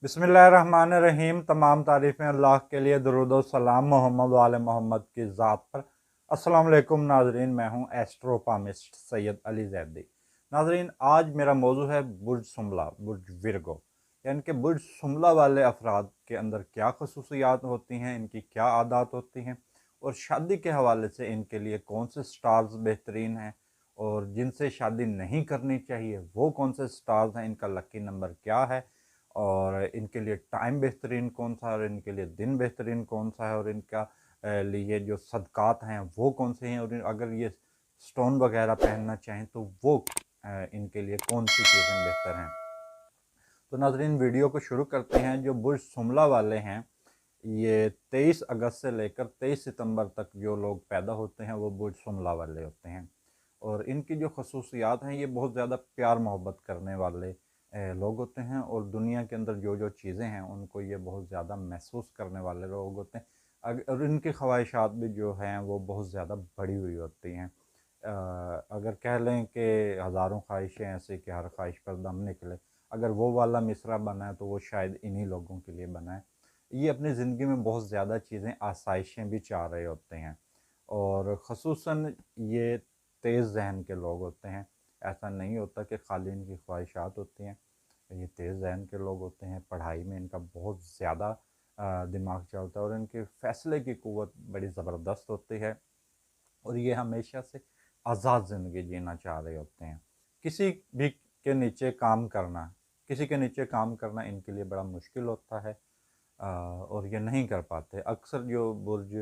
बिस्मिल्लाहिर्रहमानिर्रहीम। तमाम तारीफ़ें अल्लाह के लिए, दुरूद व सलाम मोहम्मद वाले मोहम्मद की ज़ात पर। अस्सलाम वालेकुम नाजरीन, मैं हूँ एस्ट्रोपामिस्ट सैयद अली जैदी। नाजरीन, आज मेरा मौजू है बुर्ज सुमला, बुर्ज विर्गो। यानी कि बुर्ज सुमला वाले अफराद के अंदर क्या खसूसियात होती हैं, इनकी क्या आदत होती हैं, और शादी के हवाले से इनके लिए कौन से स्टार्स बेहतरीन हैं, और जिनसे शादी नहीं करनी चाहिए वो कौन से स्टार्स हैं, इनका लकी नंबर क्या है, और इनके लिए टाइम बेहतरीन कौन सा है, और इनके लिए दिन बेहतरीन कौन सा है, और इनका लिए जो सदक़ात हैं वो कौन से हैं, और अगर ये स्टोन वगैरह पहनना चाहें तो वो इनके लिए कौन सी चीज़ें बेहतर हैं। तो नाज़रीन, वीडियो को शुरू करते हैं। जो बुर्ज सुमला वाले हैं, ये 23 अगस्त से लेकर 23 सितंबर तक जो लोग पैदा होते हैं वो बुर्ज सुमला वाले होते हैं। और इनकी जो खसूसियात हैं, ये बहुत ज़्यादा प्यार मोहब्बत करने वाले लोग होते हैं, और दुनिया के अंदर जो जो चीज़ें हैं उनको ये बहुत ज़्यादा महसूस करने वाले लोग होते हैं। और इनकी ख्वाहिशात भी जो हैं वो बहुत ज़्यादा बढ़ी हुई होती हैं। अगर कह लें कि हज़ारों ख्वाहिशें ऐसी कि हर ख्वाहिश पर दम निकले, अगर वो वाला मिसरा बना है तो वो शायद इन्हीं लोगों के लिए बना है। ये अपनी ज़िंदगी में बहुत ज़्यादा चीज़ें, आसाइशें भी चाह रहे होते हैं, और ख़ुसूसन ये तेज़ ज़हन के लोग होते हैं। ऐसा नहीं होता कि खाली इनकी ख्वाहिशात होती हैं, ये तेज़ ज़हन के लोग होते हैं। पढ़ाई में इनका बहुत ज़्यादा दिमाग चलता है, और इनके फ़ैसले की क़ुव्वत बड़ी ज़बरदस्त होती है, और ये हमेशा से आज़ाद ज़िंदगी जीना चाह रहे होते हैं। किसी भी के नीचे काम करना किसी के नीचे काम करना इनके लिए बड़ा मुश्किल होता है, और ये नहीं कर पाते। अक्सर जो बुर्ज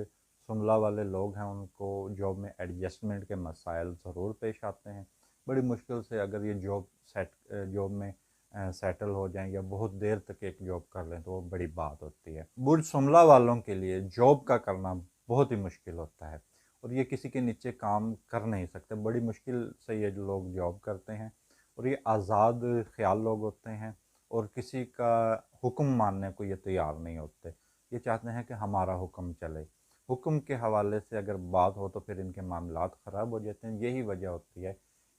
सुमला वाले लोग हैं उनको जॉब में एडजस्टमेंट के मसाइल ज़रूर पेश आते हैं। बड़ी मुश्किल से अगर ये जॉब में सेटल हो जाएं, या बहुत देर तक एक जॉब कर लें, तो वो बड़ी बात होती है। बुर्ज सुमला वालों के लिए जॉब का करना बहुत ही मुश्किल होता है, और ये किसी के नीचे काम कर नहीं सकते। बड़ी मुश्किल से ये लोग जॉब करते हैं, और ये आज़ाद ख्याल लोग होते हैं, और किसी का हुक्म मानने को ये तैयार नहीं होते। ये चाहते हैं कि हमारा हुक्म चले। हुक्म के हवाले से अगर बात हो तो फिर इनके मामलात ख़राब हो जाते हैं। यही वजह होती है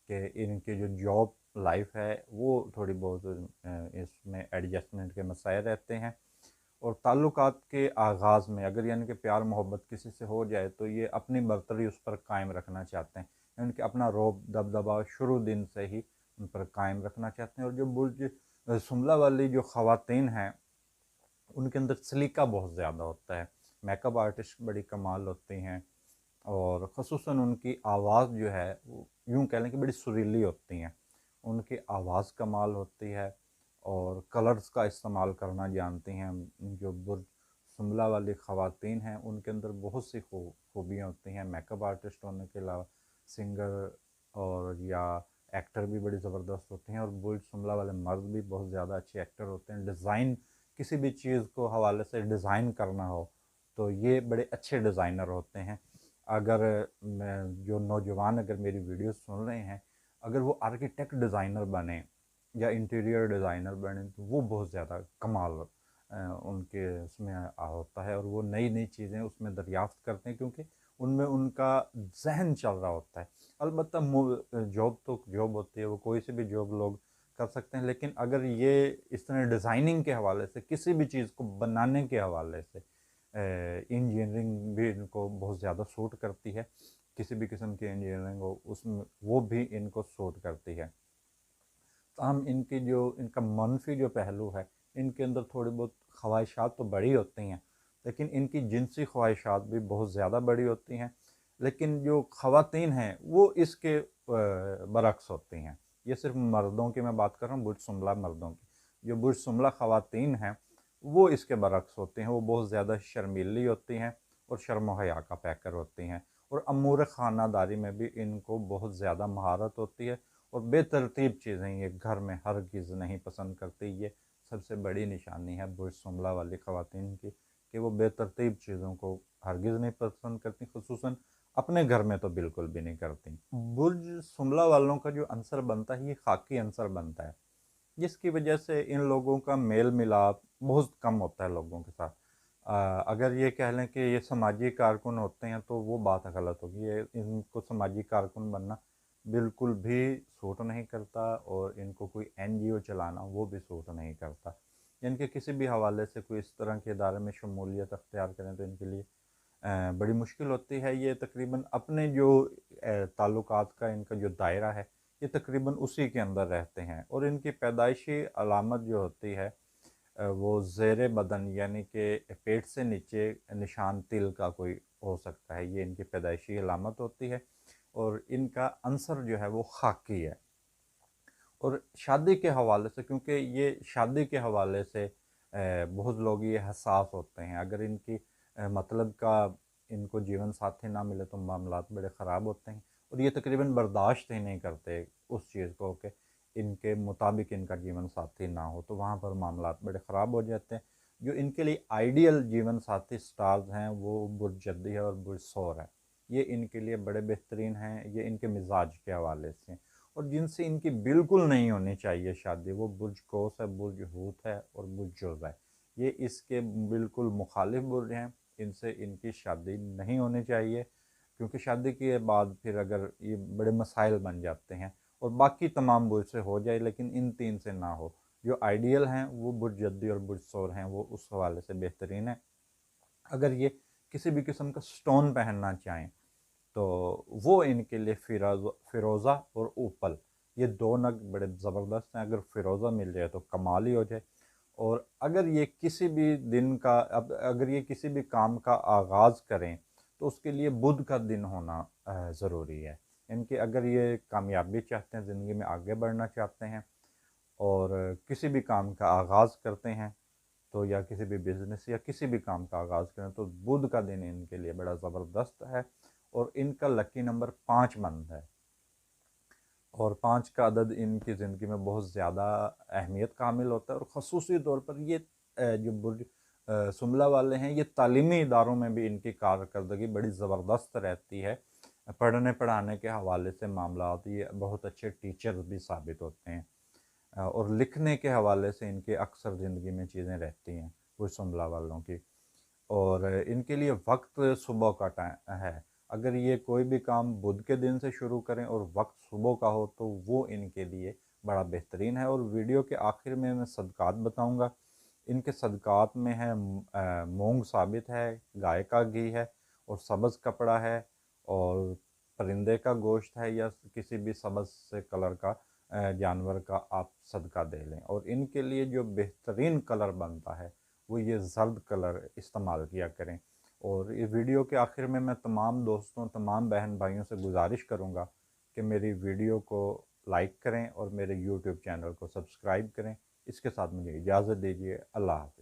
कि इनकी जो जॉब लाइफ है वो थोड़ी बहुत इसमें एडजस्टमेंट के मसाइल रहते हैं। और ताल्लुकात के आगाज़ में अगर यानी कि प्यार मोहब्बत किसी से हो जाए तो ये अपनी बरतरी उस पर कायम रखना चाहते हैं, यानी कि अपना रौब दबदबा शुरू दिन से ही उन पर कायम रखना चाहते हैं। और जो बुर्ज सुमला वाली जो ख़वातीन हैं, उनके अंदर सलीका बहुत ज़्यादा होता है। मेकअप आर्टिस्ट बड़ी कमाल होती हैं, और ख़ुसूसन उनकी आवाज़ जो है वो यूँ कह लें कि बड़ी सुरीली होती हैं। उनकी आवाज़ कमाल होती है, और कलर्स का इस्तेमाल करना जानती हैं। जो बुर्ज सुमला वाली ख़वातीन हैं उनके अंदर बहुत सी खूबियाँ होती हैं। मेकअप आर्टिस्ट होने के अलावा सिंगर और या एक्टर भी बड़ी ज़बरदस्त होते हैं, और बुर्ज सुमला वाले मर्द भी बहुत ज़्यादा अच्छे एक्टर होते हैं। डिज़ाइन, किसी भी चीज़ को हवाले से डिज़ाइन करना हो तो ये बड़े अच्छे डिज़ाइनर होते हैं। अगर जो नौजवान अगर मेरी वीडियो सुन रहे हैं, अगर वो आर्किटेक्ट डिज़ाइनर बने या इंटीरियर डिज़ाइनर बने तो वो बहुत ज़्यादा कमाल उनके उसमें होता है, और वो नई नई चीज़ें उसमें दरियाफ्त करते हैं, क्योंकि उनमें उनका जहन चल रहा होता है। अलबत्ता जॉब तो जॉब होती है, वो कोई सी भी जॉब लोग कर सकते हैं, लेकिन अगर ये इस तरह डिज़ाइनिंग के हवाले से, किसी भी चीज़ को बनाने के हवाले से, इंजीनियरिंग भी इनको बहुत ज़्यादा सूट करती है। किसी भी किस्म की इंजीनियरिंग हो उसमें वो भी इनको सूट करती है। हम इनकी जो इनका मनफी जो पहलू है, इनके अंदर थोड़ी बहुत ख्वाहिशात तो बड़ी होती हैं, लेकिन इनकी जिनसी ख्वाहिशात भी बहुत ज़्यादा बड़ी होती हैं। लेकिन जो ख़वातीन हैं वो इसके बरक्स होती हैं। ये सिर्फ मर्दों की मैं बात कर रहा हूँ, बुर्ज सुमला मर्दों की। जो बुर्ज सुमला ख़वातीन हैं वो इसके बरक्स होती हैं। वो बहुत ज़्यादा शर्मीली होती हैं, और शर्म व हया का पैकर होती हैं, और अमूर ख़ानादारी में भी इनको बहुत ज़्यादा महारत होती है। और बेतरतीब चीज़ें ये घर में हरगिज़ नहीं पसंद करती। ये सबसे बड़ी निशानी है बुर्ज सुमला वाली ख़वातीन की, कि वो बेतरतीब चीज़ों को हरगिज़ नहीं पसंद करती, ख़ुसूसन अपने घर में तो बिल्कुल भी नहीं करती। बुर्ज सुमला वालों का जो अंसर बनता है, ये खाकी अंसर बनता है, जिसकी वजह से इन लोगों का मेल मिलाप बहुत कम होता है लोगों के साथ। अगर ये कह लें कि ये समाजी कारकुन होते हैं तो वो बात गलत होगी। ये इनको समाजी कारकुन बनना बिल्कुल भी सूट नहीं करता, और इनको कोई एनजीओ चलाना वो भी सूट नहीं करता। इनके किसी भी हवाले से कोई इस तरह के इदारे में शमूलियत अख्तियार करें तो इनके लिए बड़ी मुश्किल होती है। ये तकरीबन अपने जो ताल्लुकात का इनका जो दायरा है ये तकरीबन उसी के अंदर रहते हैं। और इनकी पैदाइशी अलामत जो होती है वो ज़ेरे बदन यानी कि पेट से नीचे निशान तिल का कोई हो सकता है, ये इनकी पैदाइशी अलामत होती है। और इनका अंसर जो है वो खाकी है। और शादी के हवाले से, क्योंकि ये शादी के हवाले से बहुत लोग ये हसास होते हैं, अगर इनकी मतलब का इनको जीवन साथी ना मिले तो मामलात बड़े ख़राब होते हैं। और ये तकरीबन बर्दाश्त ही नहीं करते उस चीज़ को कि इनके मुताबिक इनका जीवन साथी ना हो, तो वहाँ पर मामलात बड़े ख़राब हो जाते हैं। जो इनके लिए आइडियल जीवन साथी स्टार्स हैं वो बुर्ज जद्दी है और बुर्ज सौर है। ये इनके लिए बड़े बेहतरीन हैं, ये इनके मिजाज के हवाले से। और जिनसे इनकी बिल्कुल नहीं होनी चाहिए शादी वो बुर्ज कौस है, बुर्ज हूत है और बुर्ज जोज़ा है। ये इसके बिल्कुल मुखालिफ बुर्ज हैं, इनसे इनकी शादी नहीं होनी चाहिए, क्योंकि शादी के बाद फिर अगर ये बड़े मसाइल बन जाते हैं। और बाकी तमाम बुर्ज से हो जाए लेकिन इन तीन से ना हो। जो आइडियल हैं वो बुर्ज जद्दी और बुर्ज सौर हैं, वो उस हवाले से बेहतरीन है। अगर ये किसी भी किस्म का स्टोन पहनना चाहें तो वो इनके लिए फ़िरोज़ा और ऊपल, ये दो नग बड़े ज़बरदस्त हैं। अगर फ़िरोज़ा मिल जाए तो कमाल ही हो जाए। और अगर ये किसी भी दिन का अब अगर ये किसी भी काम का आगाज़ करें तो उसके लिए बुध का दिन होना ज़रूरी है। इनके अगर ये कामयाबी चाहते हैं, ज़िंदगी में आगे बढ़ना चाहते हैं और किसी भी काम का आगाज़ करते हैं तो या किसी भी बिज़नेस या किसी भी काम का आगाज़ करें तो बुध का दिन इनके लिए बड़ा ज़बरदस्त है। और इनका लकी नंबर 5 बनता है। और 5 का अदद इनकी ज़िंदगी में बहुत ज़्यादा अहमियत का हामिल होता है। और ख़ुसूसी तौर पर ये जो बुर्ज सुमला वाले हैं ये तालीमी इदारों में भी इनकी कारकर्दगी बड़ी ज़बरदस्त रहती है। पढ़ने पढ़ाने के हवाले से मामलात ये बहुत अच्छे टीचर भी साबित होते हैं। और लिखने के हवाले से इनके अक्सर ज़िंदगी में चीज़ें रहती हैं बुर्ज सुमला वालों की। और इनके लिए वक्त सुबह का टाइम है। अगर ये कोई भी काम बुध के दिन से शुरू करें और वक्त सुबह का हो तो वो इनके लिए बड़ा बेहतरीन है। और वीडियो के आखिर में मैं सदक़ात बताऊंगा। इनके सदक़ात में है मूंग साबित है, गाय का घी है और सब्ज़ कपड़ा है और परिंदे का गोश्त है या किसी भी सब्ज़ से कलर का जानवर का आप सदका दे लें। और इनके लिए जो बेहतरीन कलर बनता है वो ये ज़र्द कलर इस्तेमाल किया करें। और इस वीडियो के आखिर में मैं तमाम दोस्तों, तमाम बहन भाइयों से गुजारिश करूँगा कि मेरी वीडियो को लाइक करें और मेरे यूट्यूब चैनल को सब्सक्राइब करें। इसके साथ मुझे इजाज़त दीजिए। अल्लाह हाफ़िज़।